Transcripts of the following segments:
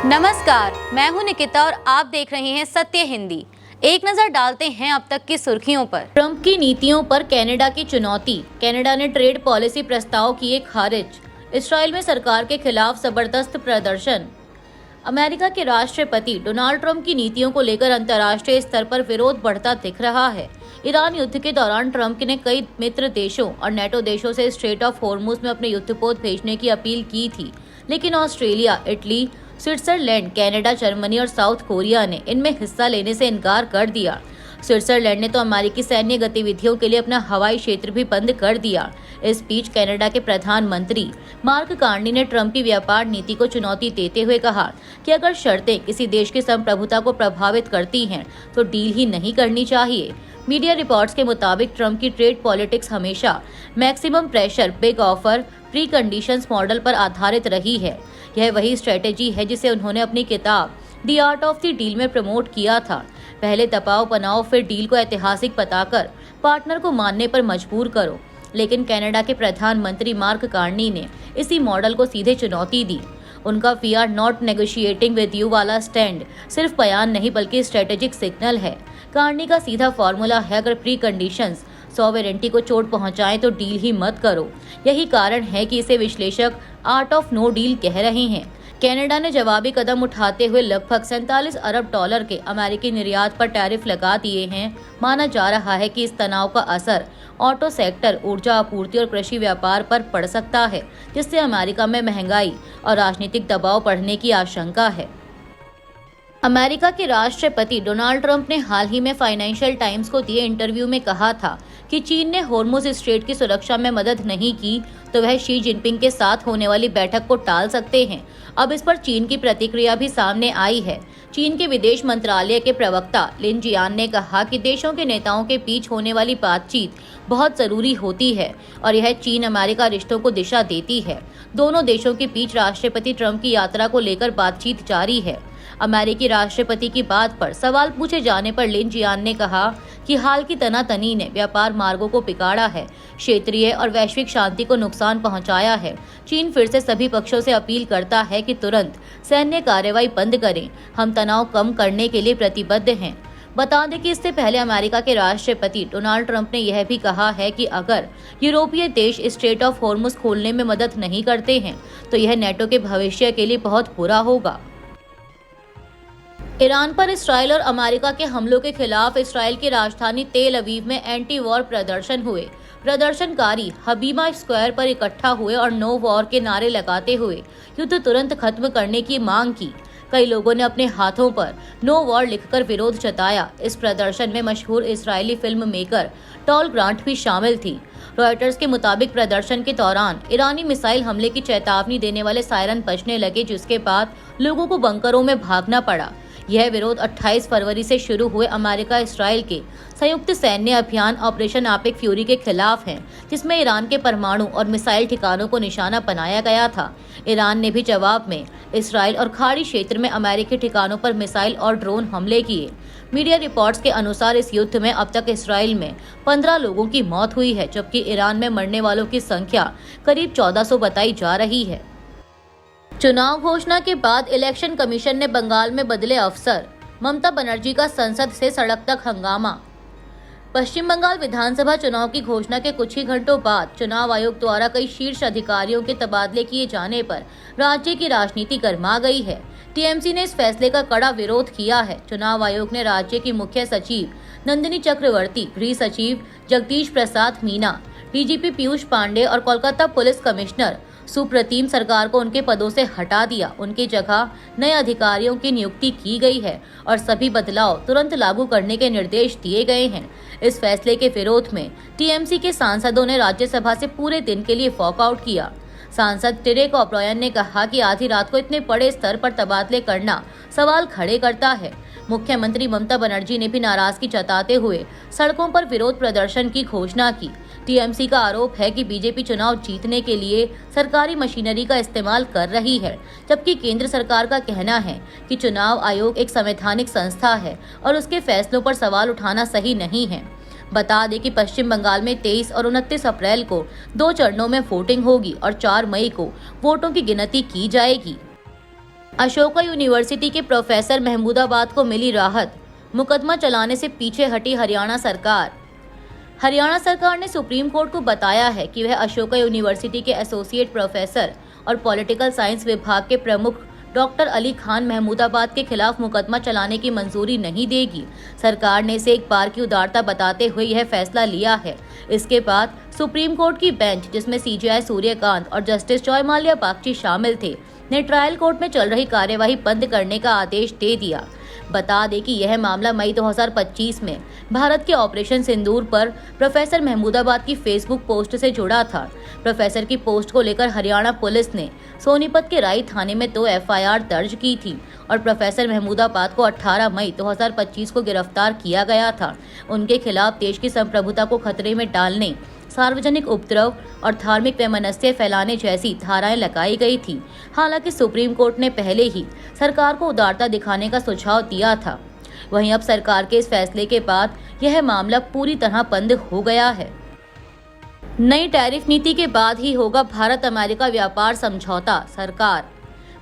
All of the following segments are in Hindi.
नमस्कार, मैं हूं निकिता और आप देख रहे हैं सत्य हिंदी। एक नजर डालते हैं अब तक की सुर्खियों पर। ट्रंप की नीतियों पर कनाडा की चुनौती। कनाडा ने ट्रेड पॉलिसी प्रस्ताव किए खारिज। इस्राएल में सरकार के खिलाफ जबरदस्त प्रदर्शन। अमेरिका के राष्ट्रपति डोनाल्ड ट्रंप की नीतियों को लेकर अंतर्राष्ट्रीय स्तर पर विरोध बढ़ता दिख रहा है। ईरान युद्ध के दौरान ट्रंप ने कई मित्र देशों और नेटो देशों से स्ट्रेट ऑफ हॉर्मुज में अपने युद्धपोत भेजने की अपील की थी, लेकिन Australia, Italy, Switzerland, Canada, Germany और साउथ कोरिया ने इनमें हिस्सा लेने से इनकार कर दिया। स्विट्जरलैंड ने तो अमेरिकी सैन्य गतिविधियों के लिए अपना हवाई क्षेत्र भी बंद कर दिया। इस बीच कनाडा के प्रधानमंत्री मार्क कार्नी ने ट्रंप की व्यापार नीति को चुनौती देते हुए कहा कि अगर शर्तें किसी देश की संप्रभुता को प्रभावित करती हैं तो डील ही नहीं करनी चाहिए। मीडिया रिपोर्ट्स के मुताबिक ट्रंप की ट्रेड पॉलिटिक्स हमेशा maximum pressure, big offer, pre conditions model पर आधारित रही है। यह वही स्ट्रेटेजी है जिसे उन्होंने अपनी किताब the art of the deal में प्रमोट किया था। पहले दबाव बनाओ, फिर डील को ऐतिहासिक बताकर पार्टनर को मानने पर मजबूर करो। लेकिन कनाडा के प्रधानमंत्री मार्क कार्नी ने इसी मॉडल को सीधे चुनौती दी। उनका we are not negotiating with you वाला स्टैंड सिर्फ बयान नहीं बल्कि स्ट्रेटेजिक सिग्नल है। कार्नी का सीधा फॉर्मूला है, अगर प्री कंडीशंस सॉवरेंटी को चोट पहुंचाएं तो डील ही मत करो। यही कारण है कि इसे विश्लेषक आर्ट ऑफ नो डील कह रहे हैं। कनाडा ने जवाबी कदम उठाते हुए लगभग 47 अरब डॉलर के अमेरिकी निर्यात पर टैरिफ लगा दिए हैं। माना जा रहा है कि इस तनाव का असर ऑटो सेक्टर, ऊर्जा आपूर्ति और कृषि व्यापार पर पड़ सकता है, जिससे अमेरिका में महंगाई और राजनीतिक दबाव बढ़ने की आशंका है। अमेरिका के राष्ट्रपति डोनाल्ड ट्रंप ने हाल ही में फाइनेंशियल टाइम्स को दिए इंटरव्यू में कहा था कि चीन ने हॉर्मुज स्ट्रेट की सुरक्षा में मदद नहीं की तो वह शी जिनपिंग के साथ होने वाली बैठक को टाल सकते हैं। अब इस पर चीन की प्रतिक्रिया भी सामने आई है। चीन के विदेश मंत्रालय के प्रवक्ता लिन जियान ने कहा कि देशों के नेताओं के बीच होने वाली बातचीत बहुत जरूरी होती है और यह चीन अमेरिका रिश्तों को दिशा देती है। दोनों देशों के बीच राष्ट्रपति ट्रंप की यात्रा को लेकर बातचीत जारी है। अमेरिकी राष्ट्रपति की बात पर सवाल पूछे जाने पर लिन जियान ने कहा कि हाल की तनातनी ने व्यापार मार्गों को बिगाड़ा है, क्षेत्रीय और वैश्विक शांति को नुकसान पहुंचाया है। चीन फिर से सभी पक्षों से अपील करता है कि तुरंत सैन्य कार्रवाई बंद करें। हम तनाव कम करने के लिए प्रतिबद्ध हैं। बता दें कि इससे पहले अमेरिका के राष्ट्रपति डोनाल्ड ट्रंप ने यह भी कहा है कि अगर यूरोपीय देश स्ट्रेट ऑफ हॉर्मुज खोलने में मदद नहीं करते हैं तो यह नेटो के भविष्य के लिए बहुत बुरा होगा। ईरान पर इसराइल और अमेरिका के हमलों के खिलाफ इसराइल की राजधानी तेल अवीव में एंटी वॉर प्रदर्शन हुए। प्रदर्शनकारी हबीबा स्क्वायर पर इकट्ठा हुए और नो वॉर के नारे लगाते हुए युद्ध तुरंत खत्म करने की मांग की। कई लोगों ने अपने हाथों पर नो वॉर लिखकर विरोध जताया। इस प्रदर्शन में मशहूर Israeli film maker Tal Grant भी शामिल थी। रॉयटर्स के मुताबिक प्रदर्शन के दौरान ईरानी मिसाइल हमले की चेतावनी देने वाले सायरन बजने लगे, जिसके बाद लोगों को बंकरों में भागना पड़ा। यह विरोध 28 फरवरी से शुरू हुए अमेरिका इसराइल के संयुक्त सैन्य अभियान ऑपरेशन एपिक फ्यूरी के खिलाफ है, जिसमें ईरान के परमाणु और मिसाइल ठिकानों को निशाना बनाया गया था। ईरान ने भी जवाब में इसराइल और खाड़ी क्षेत्र में अमेरिकी ठिकानों पर मिसाइल और ड्रोन हमले किए। मीडिया रिपोर्ट्स के अनुसार इस युद्ध में अब तक इसराइल में 15 लोगों की मौत हुई है, जबकि ईरान में मरने वालों की संख्या करीब 1400 बताई जा रही है। चुनाव घोषणा के बाद इलेक्शन कमीशन ने बंगाल में बदले अफसर। ममता बनर्जी का संसद से सड़क तक हंगामा। पश्चिम बंगाल विधानसभा चुनाव की घोषणा के कुछ ही घंटों बाद चुनाव आयोग द्वारा कई शीर्ष अधिकारियों के तबादले किए जाने पर राज्य की राजनीति गर्मा गई है। टीएमसी ने इस फैसले का कड़ा विरोध किया है। चुनाव आयोग ने राज्य की मुख्य सचिव नंदिनी चक्रवर्ती, गृह सचिव जगदीश प्रसाद मीना, डीजीपी पीयूष पांडे और कोलकाता पुलिस कमिश्नर सुप्रतीम सरकार को उनके पदों से हटा दिया। उनकी जगह नए अधिकारियों की नियुक्ति की गई है और सभी बदलाव तुरंत लागू करने के निर्देश दिए गए हैं। इस फैसले के विरोध में टीएमसी के सांसदों ने राज्यसभा से पूरे दिन के लिए वॉकआउट किया। सांसद टिरेक ओब्रायन ने कहा कि आधी रात को इतने बड़े स्तर पर तबादले करना सवाल खड़े करता है। मुख्यमंत्री ममता बनर्जी ने भी नाराजगी जताते हुए सड़कों पर विरोध प्रदर्शन की घोषणा की। टीएमसी का आरोप है कि बीजेपी चुनाव जीतने के लिए सरकारी मशीनरी का इस्तेमाल कर रही है, जबकि केंद्र सरकार का कहना है कि चुनाव आयोग एक संवैधानिक संस्था है और उसके फैसलों पर सवाल उठाना सही नहीं है। बता दें कि पश्चिम बंगाल में 23 और 29 अप्रैल को 2 चरणों में वोटिंग होगी और 4 मई को वोटों की गिनती की जाएगी। अशोका यूनिवर्सिटी के प्रोफेसर महमूदाबाद को मिली राहत, मुकदमा चलाने से पीछे हटी हरियाणा सरकार। हरियाणा सरकार ने सुप्रीम कोर्ट को बताया है कि वह अशोका यूनिवर्सिटी के एसोसिएट प्रोफेसर और पॉलिटिकल साइंस विभाग के प्रमुख डॉक्टर अली खान महमूदाबाद के खिलाफ मुकदमा चलाने की मंजूरी नहीं देगी। सरकार ने इसे एक बार की उदारता बताते हुए यह फैसला लिया है। इसके बाद सुप्रीम कोर्ट की बेंच, जिसमें सीजेआई सूर्यकांत और जस्टिस जयमाल्या बागची शामिल थे, ने ट्रायल कोर्ट में चल रही कार्यवाही बंद करने का आदेश दे दिया। बता दें कि यह मामला मई 2025 में भारत के ऑपरेशन सिंदूर पर प्रोफेसर महमूदाबाद की फेसबुक पोस्ट से जुड़ा था। प्रोफेसर की पोस्ट को लेकर हरियाणा पुलिस ने सोनीपत के राई थाने में 2 एफआईआर दर्ज की थी और प्रोफेसर महमूदाबाद को 18 मई 2025 को गिरफ्तार किया गया था। उनके खिलाफ देश की संप्रभुता को खतरे में डालने, सार्वजनिक उपद्रव और धार्मिक वैमनस्य फैलाने जैसी धाराएं लगाई गई थी। हालांकि सुप्रीम कोर्ट ने पहले ही सरकार को उदारता दिखाने का सुझाव दिया था। वहीं अब सरकार के इस फैसले के बाद यह मामला पूरी तरह बंद हो गया है। नई टैरिफ नीति के बाद ही होगा भारत अमेरिका व्यापार समझौता। सरकार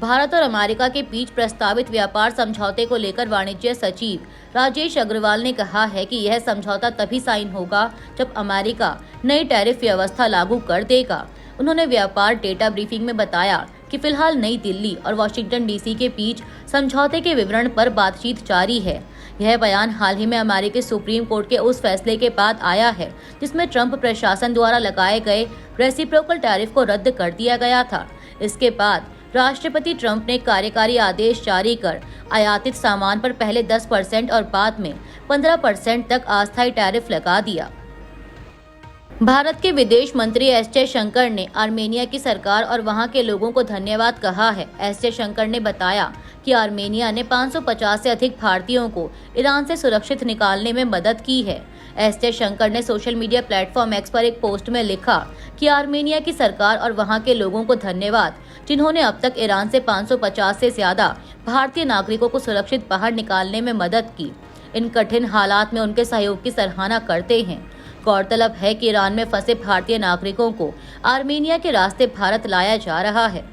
भारत और अमेरिका के बीच प्रस्तावित व्यापार समझौते को लेकर वाणिज्य सचिव राजेश अग्रवाल ने कहा है कि यह समझौता तभी साइन होगा जब अमेरिका नई टैरिफ व्यवस्था लागू कर देगा। उन्होंने व्यापार डेटा ब्रीफिंग में बताया कि फिलहाल नई दिल्ली और वॉशिंगटन डीसी के बीच समझौते के विवरण पर बातचीत जारी है। यह बयान हाल ही में अमेरिकी सुप्रीम कोर्ट के उस फैसले के बाद आया है जिसमें ट्रंप प्रशासन द्वारा लगाए गए रेसिप्रोकल टैरिफ को रद्द कर दिया गया था। इसके बाद राष्ट्रपति ट्रंप ने कार्यकारी आदेश जारी कर आयातित सामान पर पहले 10% और बाद में 15% तक अस्थायी टैरिफ लगा दिया। भारत के विदेश मंत्री एस जयशंकर ने आर्मेनिया की सरकार और वहां के लोगों को धन्यवाद कहा है। एस जयशंकर ने बताया कि आर्मेनिया ने 550 से अधिक भारतीयों को ईरान से सुरक्षित निकालने में मदद की है। एस जयशंकर ने सोशल मीडिया प्लेटफॉर्म एक्स पर एक पोस्ट में लिखा कि आर्मेनिया की सरकार और वहां के लोगों को धन्यवाद, जिन्होंने अब तक ईरान से 550 से ज्यादा भारतीय नागरिकों को सुरक्षित बाहर निकालने में मदद की। इन कठिन हालात में उनके सहयोग की सराहना करते हैं। गौरतलब है कि ईरान में फंसे भारतीय नागरिकों को आर्मेनिया के रास्ते भारत लाया जा रहा है।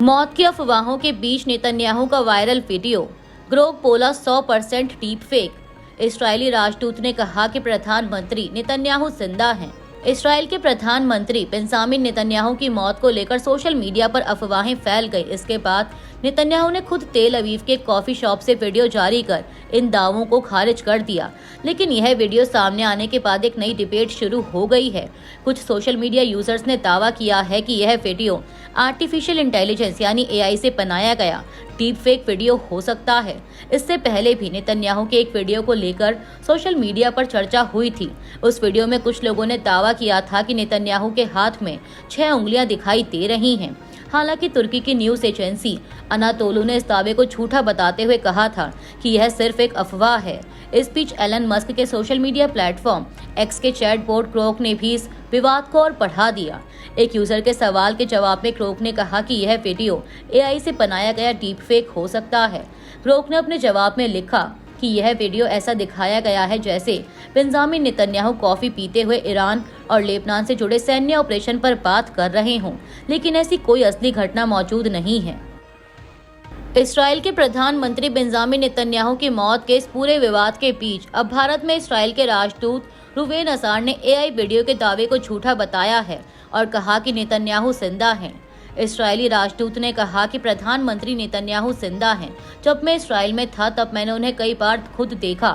मौत की अफवाहों के बीच नेतन्याहू का वायरल वीडियो, ग्रोग बोला 100% डीप फेक। इस्राएली राजदूत ने कहा कि प्रधानमंत्री नेतन्याहू जिंदा हैं। इस्राएल के प्रधानमंत्री बेंजामिन नेतन्याहू की मौत को लेकर सोशल मीडिया पर अफवाहें फैल गई। इसके बाद नेतन्याहू ने खुद तेल अवीव के कॉफी शॉप से वीडियो जारी कर इन दावों को खारिज कर दिया। लेकिन यह वीडियो सामने आने के बाद एक नई डिबेट शुरू हो गई है। कुछ सोशल मीडिया यूजर्स ने दावा किया है कि यह वीडियो आर्टिफिशियल इंटेलिजेंस यानी एआई से बनाया गया डीप फेक वीडियो हो सकता है। इससे पहले भी नेतन्याहू के एक वीडियो को लेकर सोशल मीडिया पर चर्चा हुई थी। उस वीडियो में कुछ लोगों ने दावा किया था कि नेतन्याहू के हाथ में 6 उंगलियां दिखाई दे रही हैं। हालांकि तुर्की की न्यूज एजेंसी अनातोलू ने इस दावे को झूठा बताते हुए कहा था कि यह सिर्फ एक अफवाह है। इस बीच एलन मस्क के सोशल मीडिया प्लेटफॉर्म एक्स के चैट बोर्ड क्रोक ने भी इस विवाद को और बढ़ा दिया। एक यूजर के सवाल के जवाब में क्रोक ने कहा कि यह वीडियो एआई से बनाया गया डीप फेक हो सकता है। क्रोक ने अपने जवाब में लिखा कि यह वीडियो ऐसा दिखाया गया है जैसे बेंजामिन नेतन्याहू कॉफी पीते हुए ईरान और लेबनान से जुड़े सैन्य ऑपरेशन पर बात कर रहे हों, लेकिन ऐसी कोई असली घटना मौजूद नहीं है। इस्राएल के प्रधानमंत्री बेंजामिन नेतन्याहू की मौत के इस पूरे विवाद के बीच अब भारत में इस्राएल के राजदूत रुवेन असार ने एआई वीडियो के दावे को झूठा बताया है और कहा कि नेतन्याहू जिंदा हैं। इस्राएली राजदूत ने कहा कि प्रधानमंत्री नेतन्याहू जिंदा हैं। जब मैं इस्राएल में था तब मैंने उन्हें कई बार खुद देखा।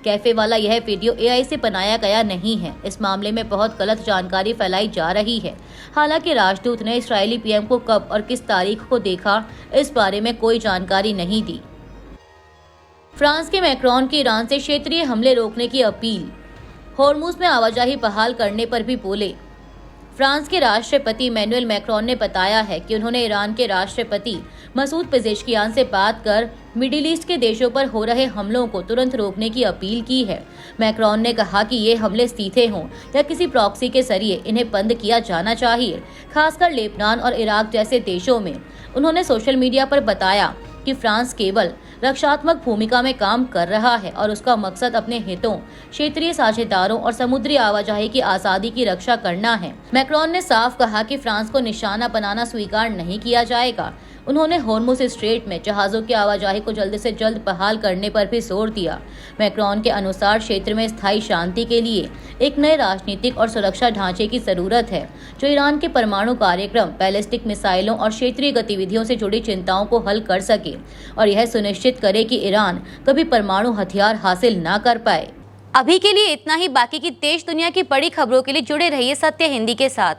कैफे वाला यह वीडियो एआई से बनाया गया नहीं है। इस मामले में बहुत गलत जानकारी फैलाई जा रही है। हालांकि राजदूत ने इस्राएली पीएम को कब और किस तारीख को देखा, इस बारे में कोई जानकारी नहीं दी। फ्रांस के मैक्रोन की ईरान से क्षेत्रीय हमले रोकने की अपील। होर्मुज में आवाजाही बहाल करने पर भी बोले। फ्रांस के राष्ट्रपति इमैनुअल मैक्रोन ने बताया है कि उन्होंने ईरान के राष्ट्रपति मसूद पेजेश्कियान से बात कर मिडिल ईस्ट के देशों पर हो रहे हमलों को तुरंत रोकने की अपील की है। मैक्रोन ने कहा कि ये हमले सीधे हों या किसी प्रॉक्सी के जरिए इन्हें बंद किया जाना चाहिए, खासकर लेबनान और इराक जैसे देशों में। उन्होंने सोशल मीडिया पर बताया कि फ्रांस केवल रक्षात्मक भूमिका में काम कर रहा है और उसका मकसद अपने हितों, क्षेत्रीय साझेदारों और समुद्री आवाजाही की आजादी की रक्षा करना है। मैक्रोन ने साफ कहा कि फ्रांस को निशाना बनाना स्वीकार नहीं किया जाएगा। उन्होंने हॉर्मुज़ स्ट्रेट में जहाज़ों की आवाजाही को जल्द से जल्द बहाल करने पर भी जोर दिया। मैक्रोन के अनुसार क्षेत्र में स्थायी शांति के लिए एक नए राजनीतिक और सुरक्षा ढांचे की जरूरत है, जो ईरान के परमाणु कार्यक्रम, बैलिस्टिक मिसाइलों और क्षेत्रीय गतिविधियों से जुड़ी चिंताओं को हल कर सके और यह सुनिश्चित करे कि ईरान कभी परमाणु हथियार हासिल न कर पाए। अभी के लिए इतना ही। बाकी की देश दुनिया की बड़ी खबरों के लिए जुड़े रहिए सत्य हिंदी के साथ।